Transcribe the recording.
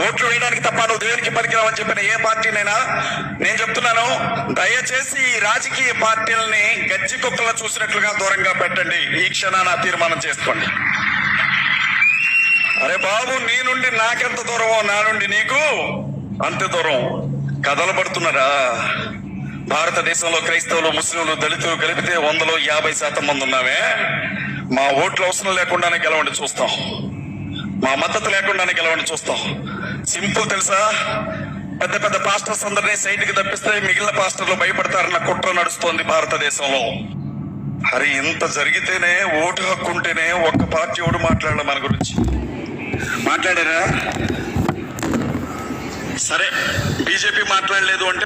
ఓట్లు వేయడానికి తప్ప నువ్వు దేవునికి పనికిరావని చెప్పిన ఏ పార్టీనైనా నేను చెప్తున్నాను, దయచేసి ఈ రాజకీయ పార్టీలని గజ్జి కుక్కలా చూసినట్లుగా దూరంగా పెట్టండి. ఈ క్షణాన తీర్మానం చేసుకోండి. అరే బాబు, నీ నుండి నాకెంత దూరమో నా నుండి నీకు అంతే దూరం. కథలు పడుతున్నారా? భారతదేశంలో క్రైస్తవులు, ముస్లింలు, దళితులు కలిపితే 100లో 50% మంది ఉన్నామే. మా ఓట్లు అవసరం లేకుండానే గెలవండి చూస్తాం, మా మద్దతు లేకుండానే గెలవండి చూస్తాం. సింపుల్ తెలుసా? పెద్ద పెద్ద పాస్టర్స్ అందరినీ సైట్కి తప్పిస్తే మిగిలిన పాస్టర్లు భయపడతారన్న కుట్ర నడుస్తోంది భారతదేశంలో. అరే ఇంత జరిగితేనే, ఓటు హక్కు ఉంటేనే ఒక్క పార్టీ ఓటు మాట్లాడాలి మన గురించి. మాట్లాడారా? సరే, బీజేపీ మాట్లాడలేదు అంటే